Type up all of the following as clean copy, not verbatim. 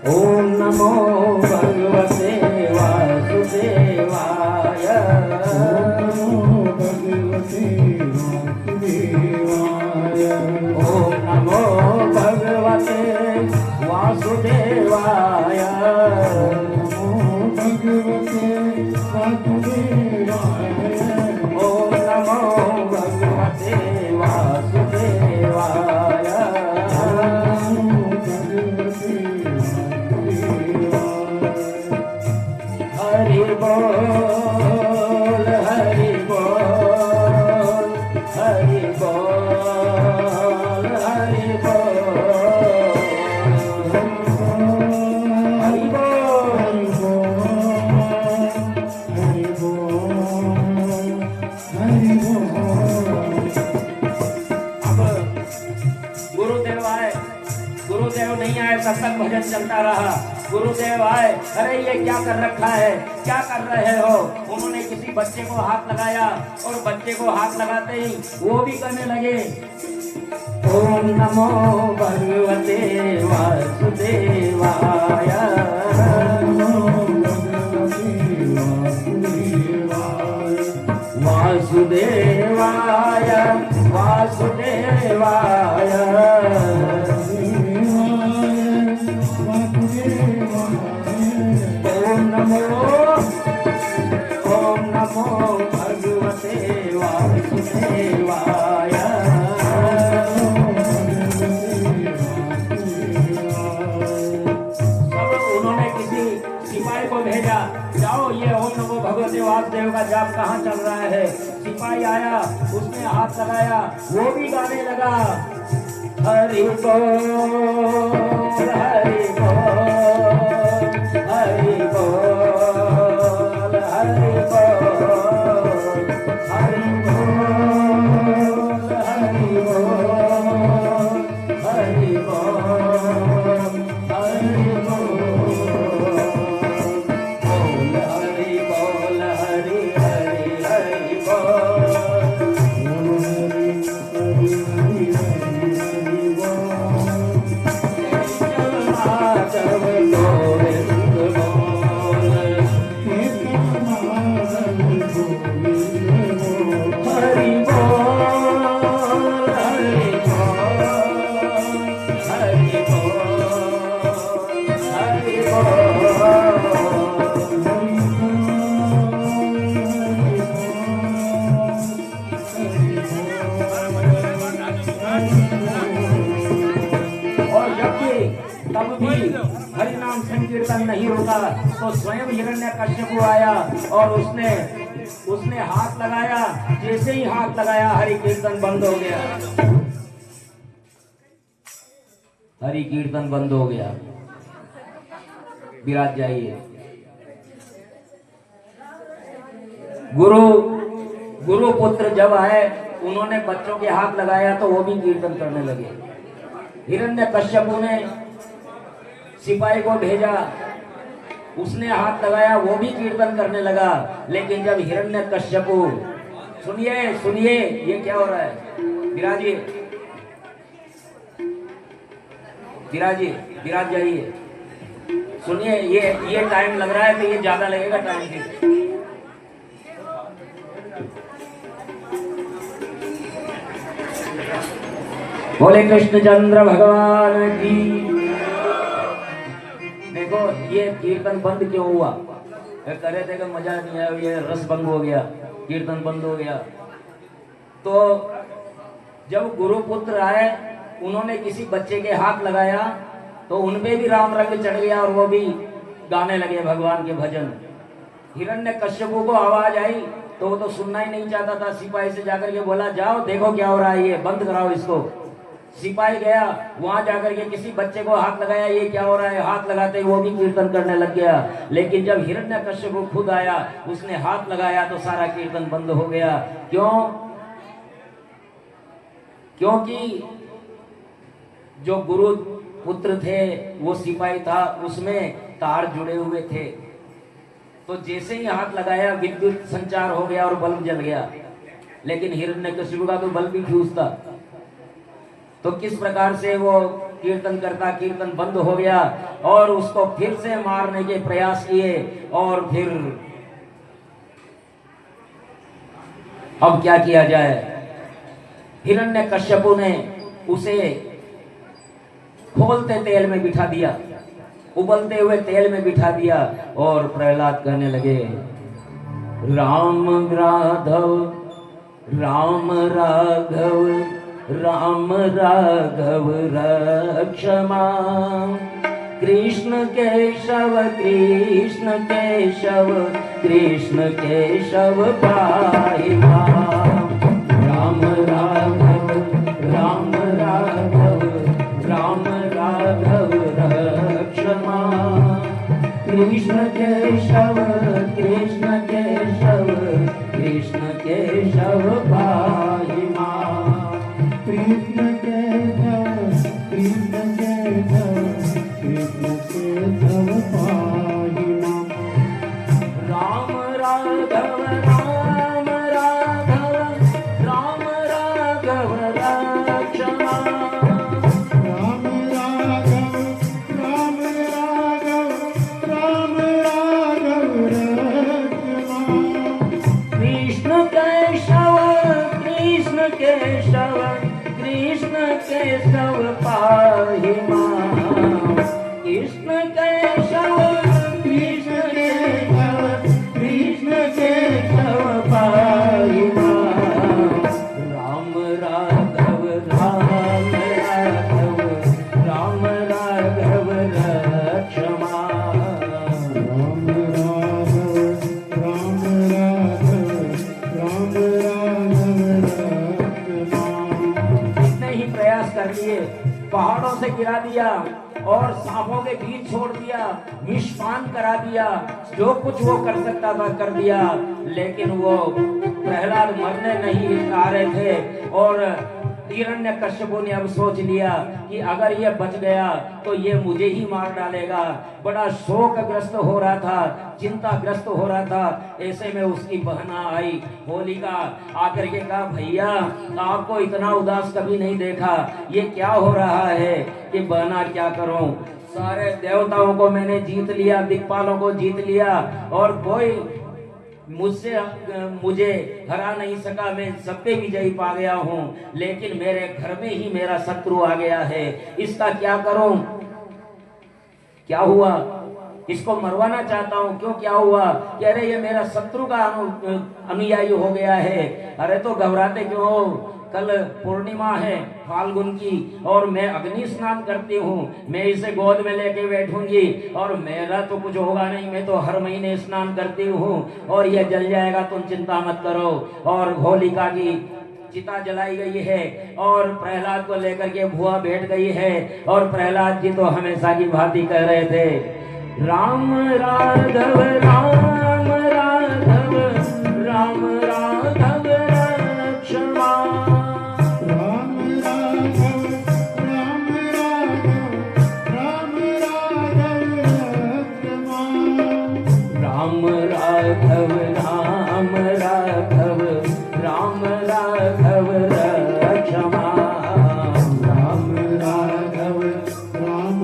ओम नमो भगवते वासुदेवाय। ओम नमो भगवते वासुदेवाय। ओम नमो भगवते वासुदेवाय। हरि बोल हरि बोल हरि बोल हरि बोल हरि गुरुदेव आए, गुरुदेव नहीं आए तब तक भजन चलता रहा। गुरुदेव आए, अरे ये क्या कर रखा है, क्या कर रहे हो? उन्होंने किसी बच्चे को हाथ लगाया और बच्चे को हाथ लगाते ही वो भी करने लगे ओम नमो भगवते वासुदेवाय। वासुदेवाय वासुदेवाय। ओम नमो भगवते वासुदेवाय। सब उन्होंने किसी सिपाही को भेजा, जाओ ये ओम नमो भगवते वासुदेव का जाप कहाँ चल रहा है। सिपाही आया, उसने हाथ लगाया, वो भी गाने लगा हरि बोल हरि बोल हरि बोल हरि बोल हरि बोल हरि बोल हरि बोल हरि बोल हरि हरि हरि बोल। हरि नाम संकीर्तन नहीं होता तो स्वयं हिरण्यकश्यप आया और उसने हाथ लगाया। जैसे ही हाथ लगाया हरि कीर्तन बंद हो गया, हरि कीर्तन बंद हो गया। विराज जाइए। गुरु पुत्र जब आए, उन्होंने बच्चों के हाथ लगाया तो वो भी कीर्तन करने लगे। हिरण्यकश्यप ने सिपाही को भेजा, उसने हाथ लगाया, वो भी कीर्तन करने लगा। लेकिन जब हिरण्यकश्यप, सुनिए सुनिए ये क्या हो रहा है, विराजिए विराजिए विराज जाइए। सुनिए ये टाइम लग रहा है तो ये ज्यादा लगेगा टाइम के। बोले कृष्णचंद्र भगवान की। देखो ये कीर्तन बंद क्यों हुआ? कह रहे थे कि मजा नहीं आया, ये रस भंग हो गया, कीर्तन बंद हो गया। तो जब गुरुपुत्र आए, उन्होंने किसी बच्चे के हाथ लगाया तो उनपे भी राम रंग चढ़ गया और वो भी गाने लगे भगवान के भजन। हिरण्यकश्यप को आवाज आई तो वो तो सुनना ही नहीं चाहता था। सिपाही से जाकर के बोला, जाओ देखो क्या हो रहा है, ये बंद कराओ इसको। सिपाही गया, वहां जाकर के किसी बच्चे को हाथ लगाया, ये क्या हो रहा है। हाथ लगाते ही वो भी कीर्तन करने लग गया। लेकिन जब हिरण्यकश्यप खुद आया, उसने हाथ लगाया तो सारा कीर्तन बंद हो गया। क्यों? क्योंकि जो गुरु पुत्र थे, वो सिपाही था, उसमें तार जुड़े हुए थे। तो जैसे ही हाथ लगाया विद्युत संचार हो गया और बल्ब जल गया। लेकिन हिरण्यकश्यप का तो बल्ब भी फ्यूज था। तो किस प्रकार से वो कीर्तन करता कीर्तन बंद हो गया और उसको फिर से मारने के प्रयास किए। और फिर अब क्या किया जाए, हिरण्यकश्यपु ने उसे खोलते तेल में बिठा दिया, उबलते हुए तेल में बिठा दिया। और प्रहलाद कहने लगे, राम राघव राम राघव राम राघव रक्ष मां, कृष्ण केशव कृष्ण केशव कृष्ण केशव पाहि मां। राम राघव राम राघव राम राघव रक्ष मां, कृष्ण केशव कृष्ण केशव कृष्ण केशव पाहि मां। कृष्ण केशव कृष्ण केशव कृष्ण केशव पाहि मां। राम राघव राम राघव राम राघव रक्ष मां। राम राघव राम राघव राम राघव रक्ष मां। कृष्ण केशव कृष्ण केशव कृष्ण केशव पाहि मां। कृष्ण केशव कृष्ण केशव कृष्ण केशव पाहि मां। राम राघव राम राघव राम राघव रक्ष मां। राम राघव राम राघव राम राघव रक्ष मां। कितने ही प्रयास कर लिए, पहाड़ों से गिरा दिया और सांपों के बीच छोड़ दिया, विषपान करा दिया, जो कुछ वो कर सकता था कर दिया, लेकिन वो प्रहलाद मरने नहीं आ रहे थे। और हिरण्यकश्यपु ने अब सोच लिया कि अगर ये बच गया तो ये मुझे ही मार डालेगा। बड़ा शोकग्रस्त हो रहा था, चिंताग्रस्त हो रहा था। ऐसे में उसकी बहना आई होलिका, आकर के कहा, भैया आपको इतना उदास कभी नहीं देखा, ये क्या हो रहा है कि बहना क्या करूं, सारे देवताओं को मैंने जीत लिया, दिक्पालों को जीत लिया और कोई मुझे हरा नहीं सका, मैं सबके विजयी पा गया हूँ, लेकिन मेरे घर में ही मेरा शत्रु आ गया है, इसका क्या करूं, क्या हुआ, इसको मरवाना चाहता हूँ, क्यों क्या हुआ, कि अरे ये मेरा शत्रु का अनुयायी हो गया है। अरे तो घबराते क्यों हो, कल पूर्णिमा है फाल्गुन की और मैं अग्नि स्नान करती हूँ, मैं इसे गोद में लेके बैठूंगी और मेरा तो कुछ होगा नहीं, मैं तो हर महीने स्नान करती हूँ और यह जल जाएगा, तुम चिंता मत करो। और होलिका की चिता जलाई गई है और प्रहलाद को लेकर के भुआ बैठ गई है। और प्रहलाद जी तो हमेशा की भांति कह रहे थे, राम राघव राम राघव राम राघव रक्ष मां। राम राघव राम राघव राम राघव रक्ष मां। राम राघव राम राघव राम राघव राम राघव राम राघव रक्ष मां।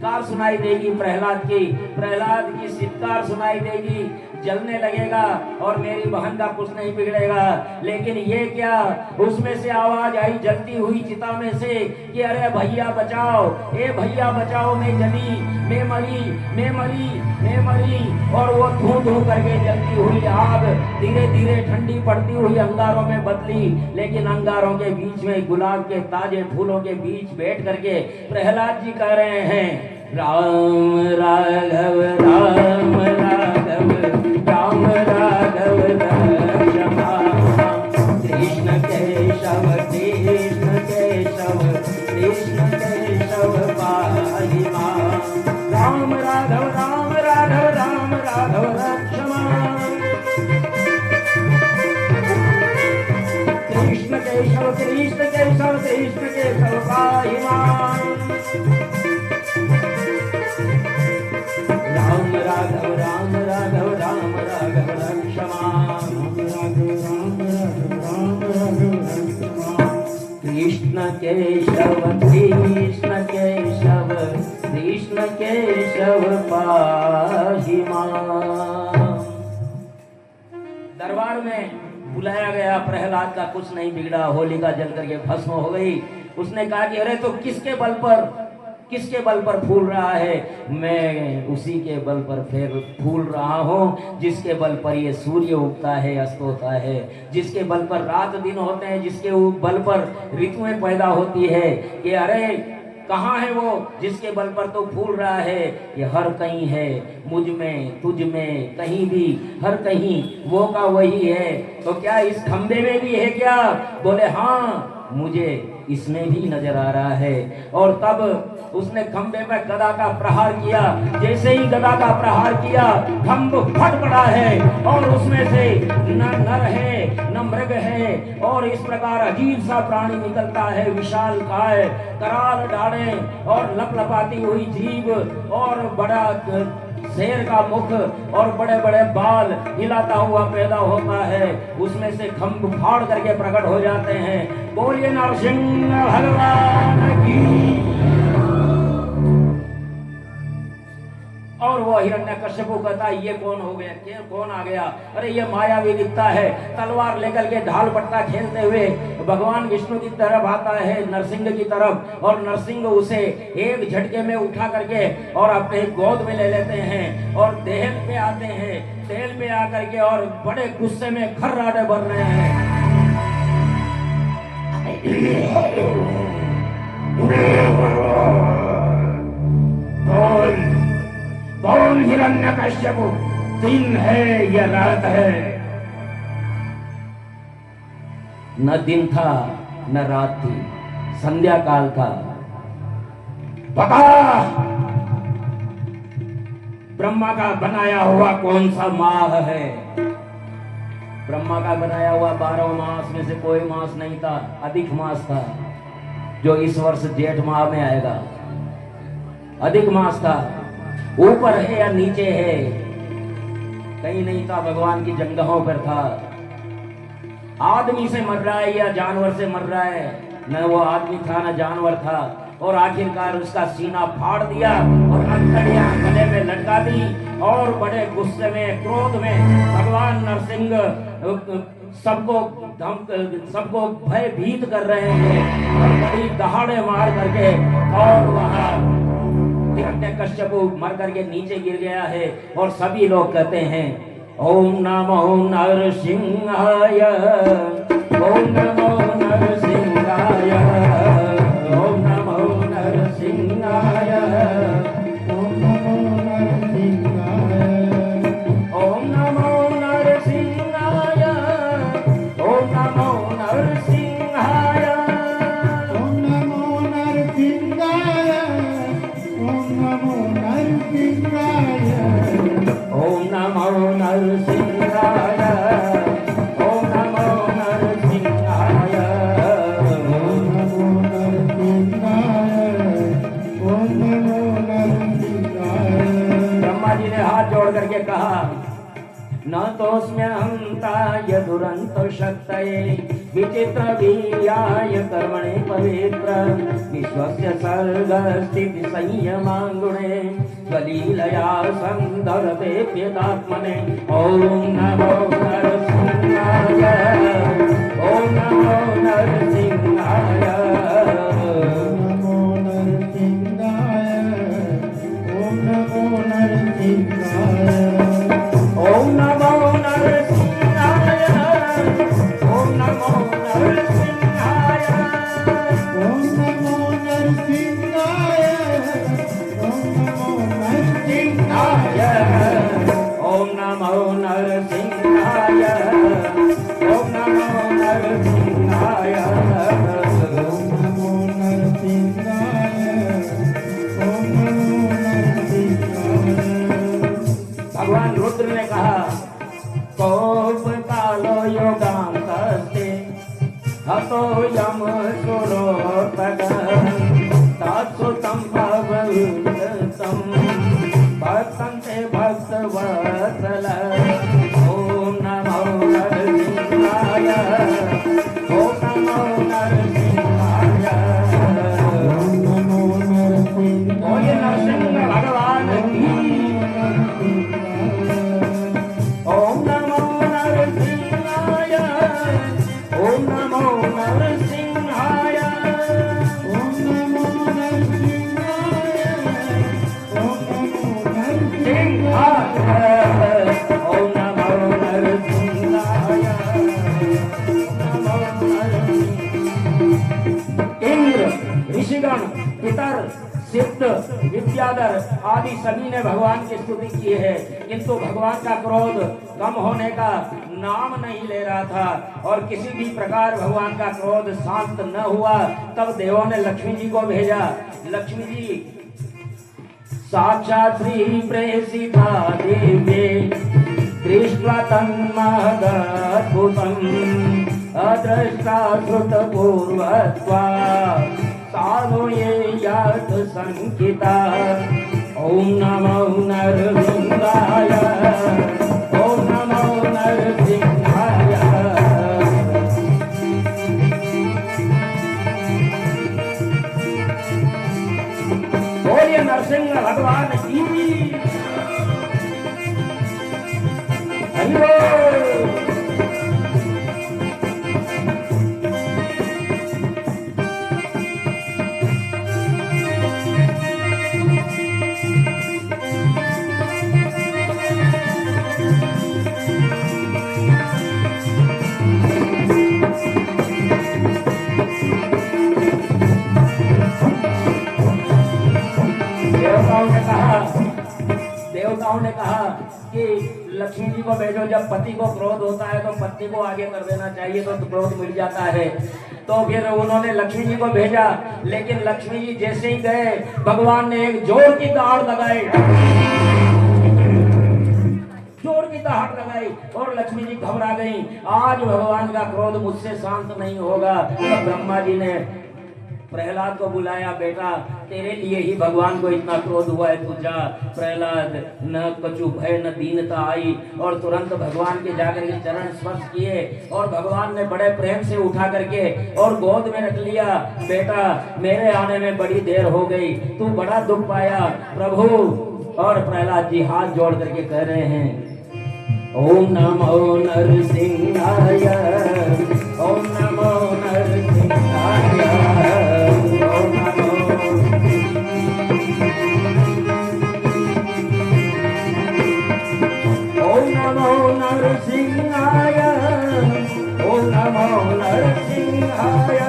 चित्कार सुनाई देगी प्रहलाद की चित्कार सुनाई देगी, जलने लगेगा और मेरी बहन का कुछ नहीं बिगड़ेगा। लेकिन ये क्या, उसमें से आवाज आई जलती हुई चिता में से कि अरे भैया बचाओ, ए भैया बचाओ, मैं जली, मैं मरी, मैं मरी, मैं मरी। और वो धू धू करके जलती हुई आग धीरे धीरे ठंडी पड़ती हुई अंगारों में बदली। लेकिन अंगारों के बीच में गुलाब के ताजे फूलों के बीच बैठ करके प्रहलाद जी कह रहे हैं, राम राघव राम राघव राम राघव क्षमा, कृष्ण केशव कृष्ण केशव कृष्ण केशव पाहि मां। राम राघव राम राघव राम राघव क्षमा, कृष्ण केशव कृष्ण केशव कृष्ण केशव पाहि मां। राम राघव राम राघव राम राघव क्षमा, कृष्ण केशव कृष्ण केशव कृष्ण केशव पाहि मां। दरबार में बुलाया गया, प्रहलाद का कुछ नहीं बिगड़ा, होलिका जल करके भस्म हो गई। उसने कहा कि अरे तो किसके बल पर फूल रहा है? मैं उसी के बल पर फिर फूल रहा हूँ जिसके बल पर ये सूर्य उगता है, अस्त होता है, जिसके बल पर रात दिन होते हैं, जिसके बल पर ऋतुएं पैदा होती है। कि अरे कहाँ है वो जिसके बल पर तो फूल रहा है? ये हर कहीं है, मुझ में, तुझ में, कहीं भी, हर कहीं वो का वही है। तो क्या इस खंबे में भी है क्या? बोले हाँ, मुझे इसमें भी नजर आ रहा है। और तब उसने खंबे पर गदा का प्रहार किया। जैसे ही गदा का प्रहार किया, खंभ फट पड़ा है और उसमें से न नर है न मृग है, और इस प्रकार अजीब सा प्राणी निकलता है, विशाल काय, कराल डाले और लपलपाती हुई जीभ और बड़ा शेर का मुख और बड़े बड़े बाल हिलाता हुआ पैदा होता है। उसमें से खंभ फाड़ करके प्रकट हो जाते हैं। बोलिए नरसिंह भगवान की। और वो हिरण्यकश्यप कहता है ये कौन हो गया, क्या कौन आ गया? अरे ये मायावी दिखता है, तलवार लेकर के ढाल पट्टा खेलते हुए भगवान विष्णु की तरफ आता है, नरसिंह की तरफ। और नरसिंह उसे एक झटके में उठा करके और अपने गोद में ले लेते हैं और तेल पे आते हैं। तेल पे आकर के और बड़े गुस्से में खर्राटे भर रहे हैं। कौन हिरण्यकश्यप, दिन है या रात है? न दिन था न रात थी, संध्या काल था। बता, ब्रह्मा का बनाया हुआ कौन सा माह है? ब्रह्मा का बनाया हुआ 12 मास में से कोई मास नहीं था, अधिक मास था, जो इस वर्ष जेठ माह में आएगा। अधिक मास था। ऊपर है या नीचे है? कहीं नहीं था, भगवान की जंगहों पर था। आदमी से मर रहा है या जानवर से मर रहा है? न वो आदमी था न जानवर था। और आखिरकार उसका सीना फाड़ दिया और हथकड़ियां गले में लटका दी। और बड़े गुस्से में, क्रोध में भगवान नरसिंह सबको भयभीत कर रहे हैं और बड़ी दहाड़े मार करके। और वहां हिरण्यकश्यप मर करके नीचे गिर गया है। और सभी लोग कहते हैं ओम नमो नरसिंहाय, ओम नमो नरसिंहाय, ओम नमो नरसिंहाय, ओम नमो नरसिंहाय, ओम नमो नरसिंहाय, ओम नमो नरसिंहाय, ओम नमो नरसिंहाय, ओम नमो नरसिंहाय, ओम नमो नरसिंहाय, ओम नमो नरसिंहाय, ओम नमो नरसिंहाय, ओम नमो नरसिंहाय। ब्रह्मा जी ने हाथ जोड़ करके कहा न तोस्म्यहं ताय दुरंत शक्तये विचित्र वीर्याय कर्मणे पवित्र विश्वस्य सर्गस्थिति संयमाङ्गुणे स्वलीलया सन्दर्भेऽप्यतात्मने ॐ नमो नरसिंहाय ॐ नमो नरसिंहाय नमो नरसिंहाय ओम नमो नरसिंहाय ॐ नमो नरसिंहाय ॐ नमो नरसिंहाय ओम नमो नरसिंहाय ओम नमो नरसिंहाय ॐ नमो नरसिंहाय ॐ नमो नरसिंहाय ओम नमो नरसिंहाय ओम नमो नरसिंहाय भगवान रुद्र ने कहा कोप कालो योगांतस्ते हतो यम सुरोपग तत्सुतं भवन्तम् भक्तन्ते भक्तवत्सल ॐ नमो नरसिंहाय ॐ नमो नरसिंहाय ओम नमो नरसिंहाय बोलिए नरसिंह भगवान की ॐ नमो नरसिंहाय ॐ नमो नरसिंहाय ओम नमो नरसिंहाय ओम नमो नरसिंहाय ॐ नमो नरसिंहाय नमो नरसिंहाय इंद्र ऋषिगण पितर सिद्ध विद्याधर आदि सभी ने भगवान की स्तुति की है, किंतु भगवान का क्रोध कम होने का नाम नहीं ले रहा था और किसी भी प्रकार भगवान का क्रोध शांत न हुआ। तब देवों ने लक्ष्मी जी को भेजा। लक्ष्मी जी साक्षात श्री प्रेषिता दिव्ये दृष्ट्वा तन्महदद्भुतम् अदृष्टा श्रुतपूर्वत्वात् साधु ये यात संकिता ॐ नमो नरसिंहाय ॐ नमो नरसिंहाय बोलिए नरसिंह भगवान की हरि बोल। देवताओं ने कहा कि लक्ष्मी जी को भेजो। जब पति को क्रोध होता है तो पत्नी को आगे कर देना चाहिए तो क्रोध मिट जाता है। तो फिर उन्होंने लक्ष्मी जी को भेजा, लेकिन लक्ष्मी जी जैसे ही गए भगवान ने एक जोर की दहाड़ लगाई, जोर की दहाड़ लगाई और लक्ष्मी जी घबरा गई। आज भगवान का क्रोध मुझसे शांत नहीं होगा। तो ब्रह्मा जी ने प्रहलाद को बुलाया, बेटा तेरे लिए ही भगवान को इतना क्रोध हुआ है, तू जा। प्रहलाद न कछु भय न दीनता आई और तुरंत भगवान के जाकर के चरण स्पर्श किए और भगवान ने बड़े प्रेम से उठा करके और गोद में रख लिया। बेटा मेरे आने में बड़ी देर हो गई, तू बड़ा दुख पाया प्रभु। और प्रहलाद जी हाथ जोड़ करके कह रहे हैं ओम नमो नरसिंहाय ओम नमो नरसिंहाय ओम नमो नरसिंहाय ओम नमो नरसिंहाय ओम नमो नरसिंहाय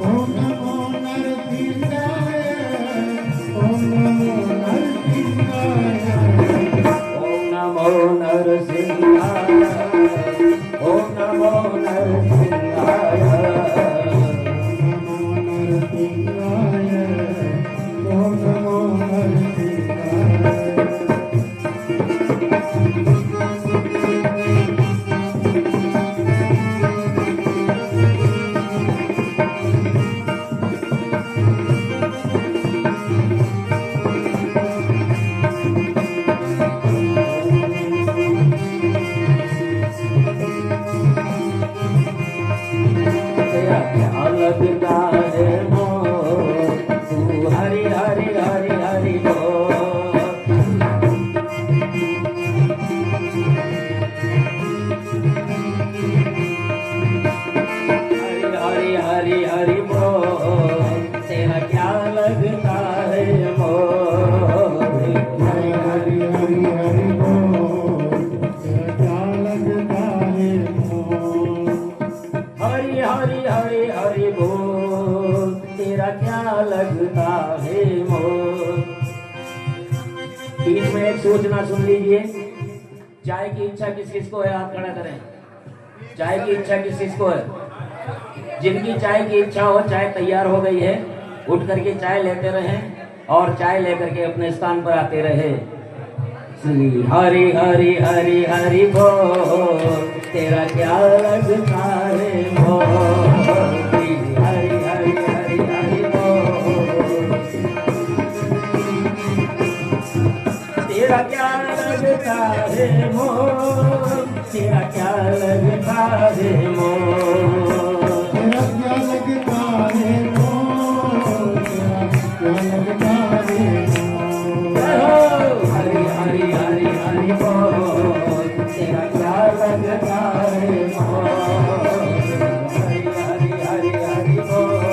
ओम नमो नरसिंहाय ओम नमो नरसिंहाय ओम नमो नरसिंहाय ओम नमो नरसिंहाय बीच में एक सूचना सुन लीजिए। चाय की इच्छा किस किस को है, हाथ खड़ा करें। चाय की इच्छा किस किस को है? जिनकी चाय की इच्छा हो, चाय तैयार हो गई है, उठ करके चाय लेते रहें और चाय लेकर के अपने स्थान पर आते रहे। श्री हरि हरि हरि हरि बोल, तेरा क्या लगता है मोल। श्री हरि हरि हरि हरि बोल, तेरा क्या लगता है मोल, तेरा क्या लगता है मोल। तेरा क्या लगता है मोल, तेरा क्या लगता है मोल। हरि हरि हरि हरि बोल, तेरा क्या लगता है मोल। हरि हरि हरि हरि बोल।